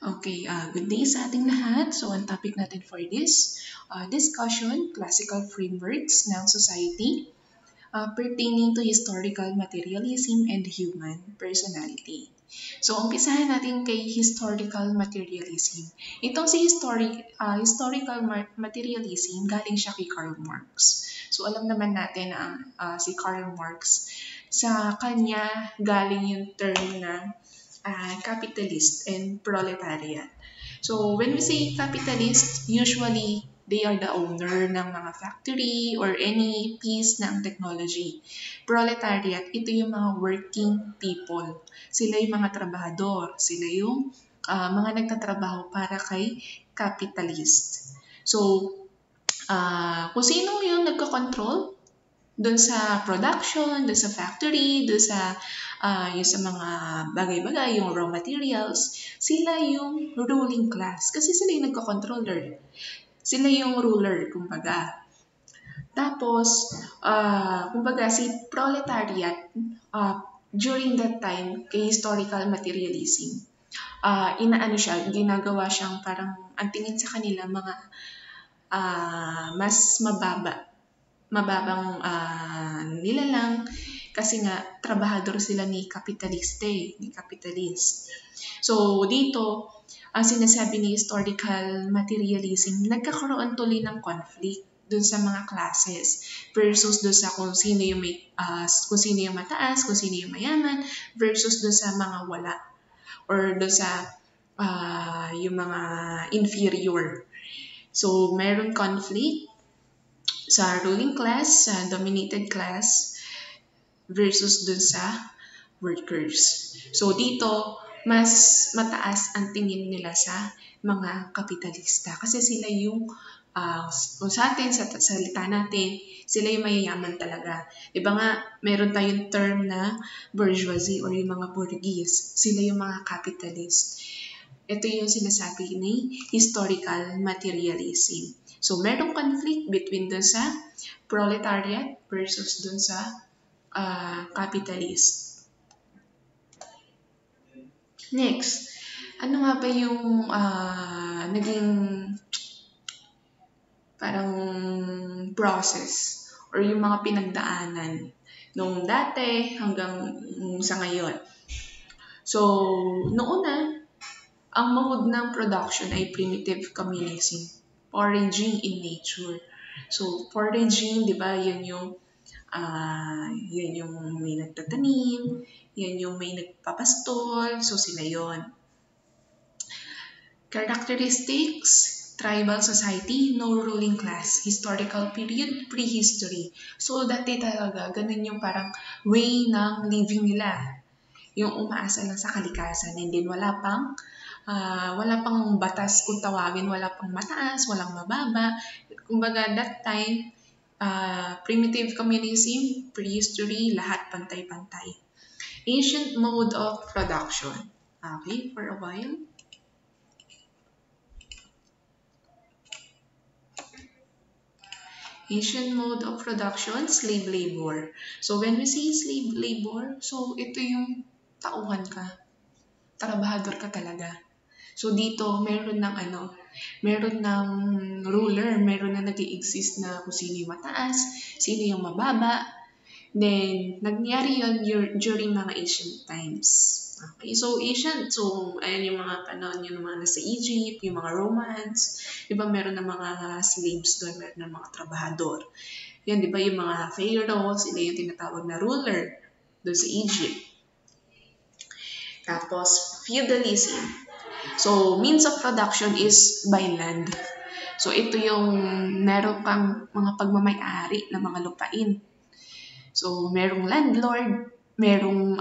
Okay, good day sa ating lahat. So, ang topic natin for this discussion, classical frameworks ng society pertaining to historical materialism and human personality. So, umpisahan natin kay historical materialism. Itong si historical materialism, galing siya kay Karl Marx. So, alam naman natin na si Karl Marx, sa kanya galing yung term na capitalist and proletariat. So when we say capitalist, usually they are the owner ng mga factory or any piece ng technology. Proletariat, ito yung mga working people. Sila yung mga trabahador. Sila yung mga nagtatrabaho para kay capitalist. So, kung sino yung nagko-control doon sa production, doon sa factory, doon sa yung sa mga bagay-bagay, yung raw materials, sila yung ruling class. Kasi sila yung nagko-controller. Sila yung ruler, kumbaga. Tapos, kumbaga, si proletariat, during that time, kay historical materialism, ginagawa siyang parang, ang tingin sa kanila, mga mas mababang nilalang kasi nga trabahador sila ni kapitalist. So dito, ang sinasabi ni historical materialism, nagkakaroon tuloy ng conflict dun sa mga classes versus dun sa kung sino yung mataas, kung sino yung mayaman versus dun sa mga wala or dun sa yung mga inferior. So meron conflict sa ruling class, sa dominated class, versus dun sa workers. So dito, mas mataas ang tingin nila sa mga kapitalista. Kasi sila yung, kung sa atin, sa salita natin, sila yung mayayaman talaga. Diba nga, meron tayong term na bourgeoisie or yung mga Portuguese. Sila yung mga capitalist. Ito yung sinasabi ni historical materialism. So, merong conflict between dun sa proletariat versus dun sa capitalist. Next, ano nga ba yung naging parang process or yung mga pinagdaanan nung dati hanggang sa ngayon. So, noon ang mode ng production ay primitive communism, foraging in nature. So, foraging, di ba, yan yung may nagtatanim, yan yung may nagpapastol, so sila yon. Characteristics, tribal society, no ruling class, historical period, prehistory. So, dati talaga, ganun yung parang way ng living nila. Yung umaasa lang sa kalikasan, and then wala pang batas kung tawagin, wala pang mataas, walang mababa. Kumbaga, that time, primitive communism, prehistory, lahat pantay-pantay. Ancient mode of production. Okay, for a while. Ancient mode of production, slave labor. So, when we say slave labor, so ito yung tauhan ka. Trabahador ka talaga. So, dito, meron ng ruler, meron na nag-i-exist na kung sino yung mataas, sino yung mababa. Then, nangyari yun during mga ancient times. Okay, so ancient, so ayan yung mga panahon, yung mga nasa Egypt, yung mga Romans, di ba meron na mga slaves doon, meron na mga trabahador. Yan, di ba yung mga pharaoh, sila yung tinatawag na ruler doon sa Egypt. Tapos, feudalism. So, means of production is by land. So, ito yung meron kang mga pagmamay-ari ng mga lupain. So, merong landlord, merong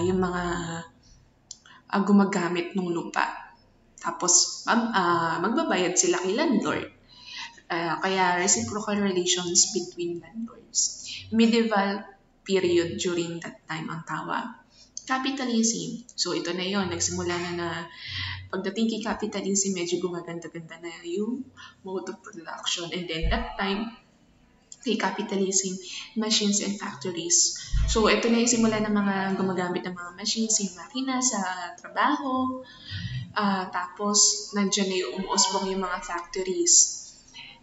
yung mga gumagamit ng lupa. Tapos, magbabayad sila kay landlord. Kaya, reciprocal relations between landlords. Medieval period during that time ang tawag. Capitalism. So, ito na yon, nagsimula na pagdating kay capitalism, medyo gumaganda-ganda na yung mode of production. And then, that time, kay capitalism, machines and factories. So, ito na yung simula ng mga gumagamit ng mga machines, yung makina sa trabaho, Tapos, nandiyan na yung umuusbong yung mga factories.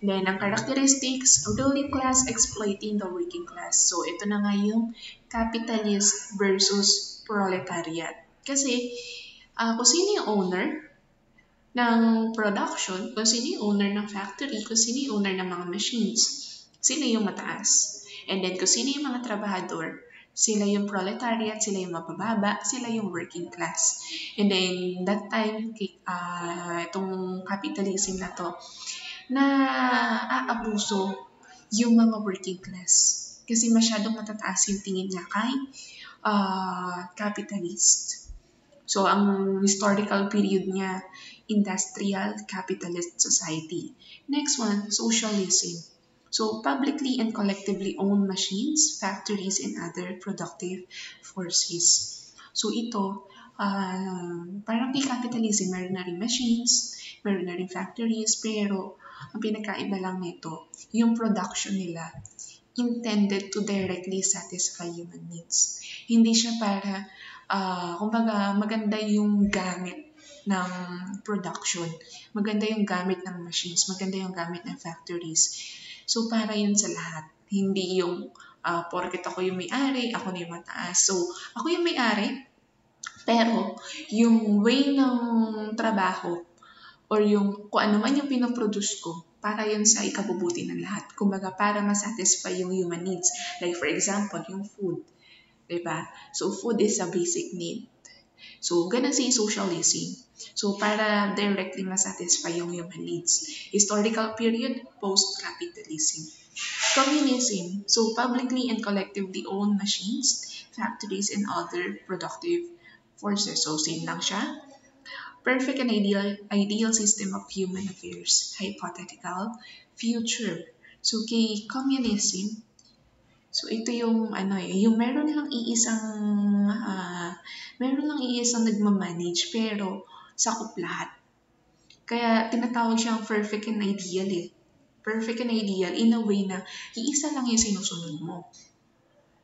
Then, ang characteristics, ruling class exploiting the working class. So, ito na nga yung capitalist versus proletariat. Kasi, kung sino yung owner ng production, kung sino yung owner ng factory, kung sino yung owner ng mga machines, sila yung mataas. And then, kung sino yung mga trabahador, sila yung proletariat, sila yung mabababa, sila yung working class. And then, that time, itong capitalism na to, na aabuso yung mga working class. Kasi masyadong matataas yung tingin niya kay capitalist. So, ang historical period niya, industrial capitalist society. Next one, socialism. So, publicly and collectively owned machines, factories, and other productive forces. So, ito, parang kay capitalism, meron na rin machines, meron na rin factories, pero ang pinakaiba lang nito, yung production nila intended to directly satisfy human needs. Hindi siya para, kumbaga, maganda yung gamit ng production, maganda yung gamit ng machines, maganda yung gamit ng factories. So, para yun sa lahat. Hindi yung, porket ako yung may-ari, ako na yung mataas. So, ako yung may-ari, pero yung way ng trabaho or yung kung ano man yung pinoproduce ko, para yun sa ikabubuti ng lahat. Kumbaga, para masatisfy yung human needs. Like, for example, yung food. Diba? So, food is a basic need. So, ganun si socialism. So, para directly masatisfy yung human needs. Historical period, post-capitalism. Communism. So, publicly and collectively owned machines, factories, and other productive forces. So, same lang siya. Perfect and ideal system of human affairs. Hypothetical future. So, kay communism, so ito yung yung meron lang iisang nagmamanage pero sakop lahat. Kaya tinatawag siyang perfect and ideal eh. Perfect and ideal in a way na iisa lang yung sinusunod mo.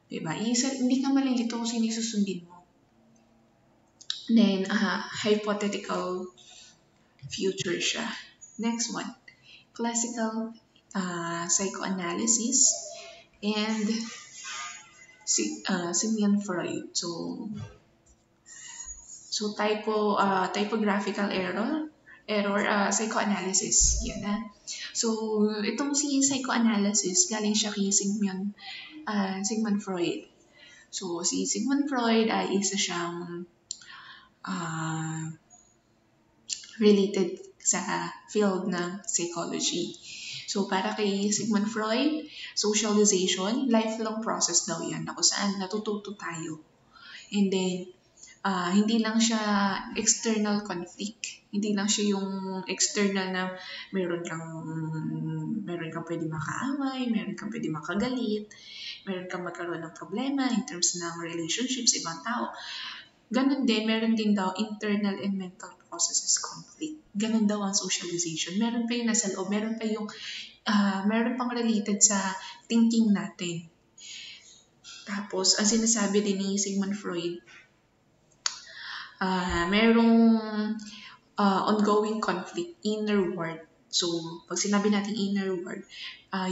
Diba? Hindi ka malilito kung sino yung susundin mo. Then, hypothetical future siya. Next one, classical psychoanalysis and Sigmund Freud. So typographical error, psychoanalysis. Yan na. So, itong si psychoanalysis, galing siya kay Sigmund Freud. So, si Sigmund Freud ay isa siyang related sa field ng psychology. So, para kay Sigmund Freud, socialization, lifelong process daw yan na kung saan natututo tayo. And then, hindi lang siya external conflict. Hindi lang siya yung external na meron kang pwede makaaway, meron kang pwede makagalit, meron kang magkaroon ng problema in terms ng relationships, ibang tao. Ganon din, meron din daw internal and mental processes conflict. Ganon daw ang socialization. Meron pa yung nasa loob, meron pang related sa thinking natin. Tapos, ang sinasabi din ni Sigmund Freud, merong ongoing conflict, inner world. So, pag sinabi natin inner world,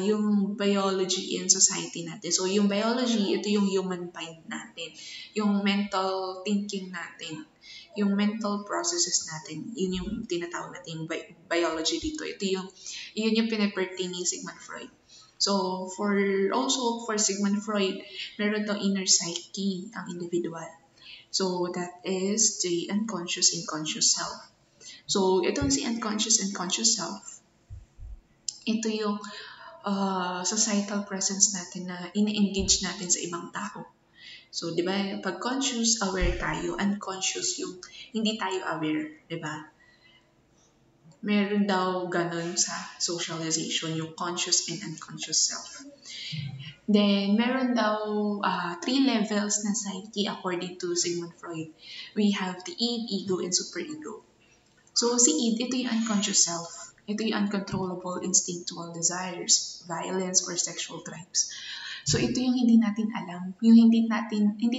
yung biology and society natin. So, yung biology, ito yung human mind natin. Yung mental thinking natin. Yung mental processes natin. Yun yung tinatawag natin biology dito. Yun yung pinapertain ni Sigmund Freud. So, for Sigmund Freud, meron daw inner psyche ang individual. So, that is the unconscious and conscious self. So, itong si unconscious and conscious self, ito yung societal presence natin na ini-engage natin sa ibang tao. So, di ba, pag conscious, aware tayo. Unconscious yung hindi tayo aware, di ba? Meron daw ganun sa socialization, yung conscious and unconscious self. Then, meron daw 3 levels na psyche according to Sigmund Freud. We have the id, ego, and superego. So, si id, ito yung unconscious self. Ito yung uncontrollable instinctual desires, violence, or sexual drives. So, ito yung hindi natin alam. Yung hindi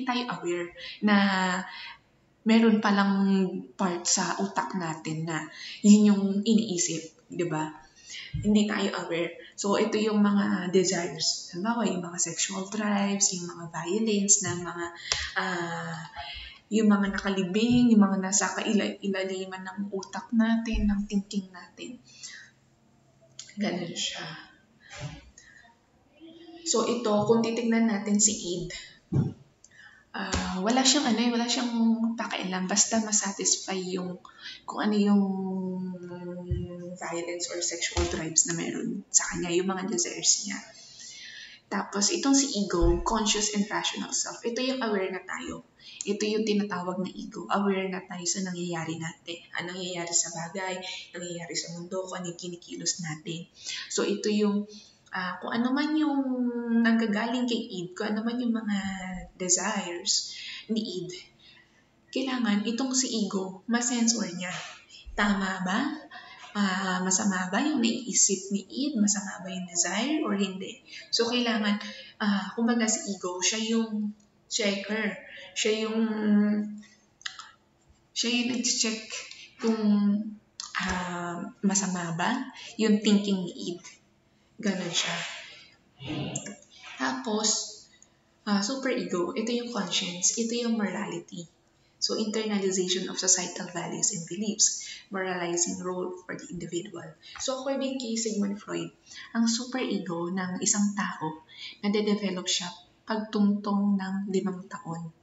tayo aware na meron palang part sa utak natin na yun yung iniisip, di ba? Hindi tayo aware. So, ito yung mga desires. Halimbawa, yung mga sexual drives, yung mga violence, na mga, yung mga nakalibing, yung mga nasa kailaliman ng utak natin, ng thinking natin. Ganun siya. So, ito, kung titignan natin si Id, wala siyang pakialam basta masatisfy yung kung ano yung violence or sexual drives na meron sa kanya, yung mga desires niya. Tapos, itong si ego, conscious and rational self, ito yung aware na tayo. Ito yung tinatawag na ego. Aware na tayo sa nangyayari natin. Anong nangyayari sa bagay, nangyayari sa mundo, kung ano yung kinikilos natin. So, ito yung kung ano man yung nanggagaling kay Id, kung ano man yung mga desires ni Id, kailangan itong si ego, masensor niya. Tama ba? Masama ba yung naiisip ni Id? Masama ba yung desire or hindi? So, kailangan, kumbaga si ego, siya yung checker. Siya yung nag-check kung masama ba yung thinking ni Id. Ganon siya. Tapos, superego, ito yung conscience, ito yung morality. So, internalization of societal values and beliefs, moralizing role for the individual. So, according kay Sigmund Freud, ang superego ng isang tao, nade-develop siya pagtungtong ng 5 taon.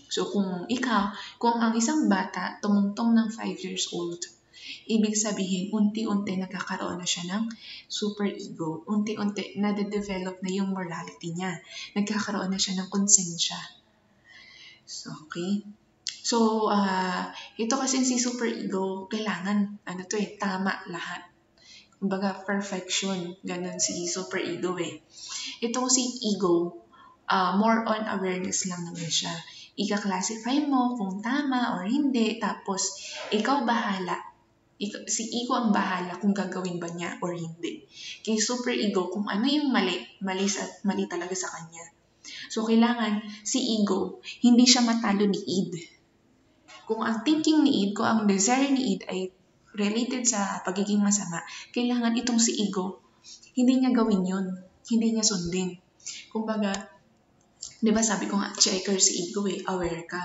So, kung ang isang bata tumungtong ng 5 years old, ibig sabihin, unti-unti nagkakaroon na siya ng superego. Unti-unti nade-develop na yung morality niya. Nagkakaroon na siya ng konsensya. So, okay. So, ito kasi si superego, kailangan, tama lahat. Kumbaga, perfection. Ganon si superego eh. Ito si ego, more on awareness lang naman siya. Ika-classify mo kung tama or hindi, tapos ikaw bahala. Si ego ang bahala kung gagawin ba niya or hindi. Kay superego, kung ano yung mali talaga sa kanya. So, kailangan si ego, hindi siya matalo ni Id. Kung ang thinking ni Id, kung ang desire ni Id ay related sa pagiging masama, kailangan itong si ego, hindi niya gawin yun. Hindi niya sundin. Kumbaga, di ba sabi ko nga, checker si ego eh, aware ka.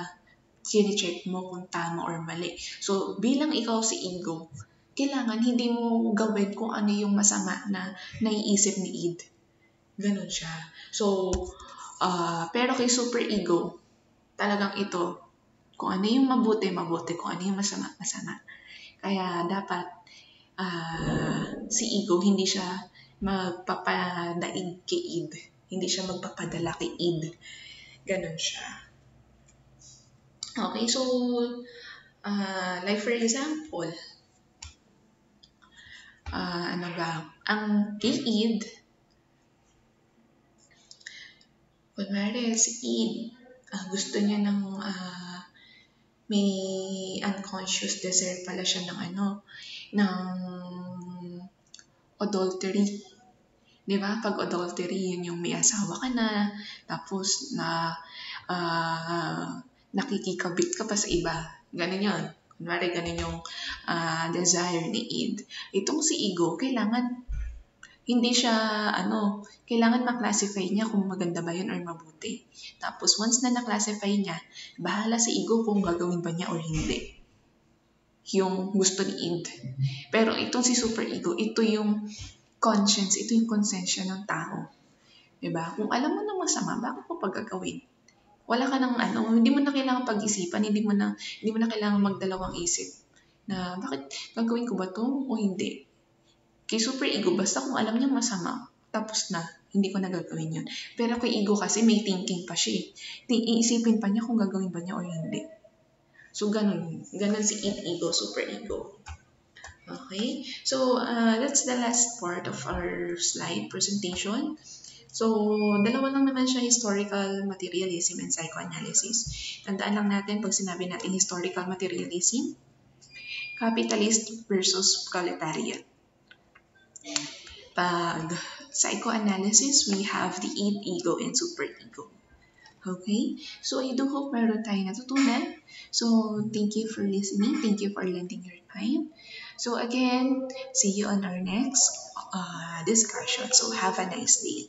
Sine-check mo kung tama or mali. So, bilang ikaw si ego, kailangan hindi mo gawin kung ano yung masama na naiisip ni Id. Ganon siya. So, pero kay super ego, talagang ito, kung ano yung mabuti, kung ano yung masama. Kaya dapat si ego, hindi siya magpapadaig kay Id. Hindi siya magpapadala kay Id. Ganon siya. Okay, so, like for example, ang kay Id, kunwari si Id, gusto niya ng may unconscious desire pala siya ng adultery. Di ba? Pag adultery, yun yung may asawa ka na, tapos nakikikabit ka pa sa iba. Ganun yun. Kunwari, ganun yung desire ni Id. Itong si ego, kailangan hindi siya, kailangan ma-classify niya kung maganda ba yun or mabuti. Tapos, once na na-classify niya, bahala si ego kung gagawin ba niya or hindi. Yung gusto ni Id. Pero itong si super ego, ito yung conscience, ito yung konsensya ng tao. Diba? Kung alam mo na masama, bakit mo pagkagawin? Wala ka ng hindi mo na kailangan pag-isipan, hindi mo na kailangan magdalawang isip na bakit gagawin ko ba to o hindi. Kay super ego, basta kung alam niya masama, tapos na, hindi ko na gagawin yun. Pero kay ego kasi may thinking pa siya. Iisipin pa niya kung gagawin ba niya o hindi. So, ganun si ego, super ego. Okay? So, that's the last part of our slide presentation. So, dalawa lang naman siya, historical materialism and psychoanalysis. Tandaan lang natin, pag sinabi natin historical materialism, capitalist versus proletariat. Pag psychoanalysis, we have the id, ego, and superego. Okay? So I do hope meron tayong natutunan. So thank you for listening. Thank you for lending your time. So again, see you on our next discussion. So have a nice day.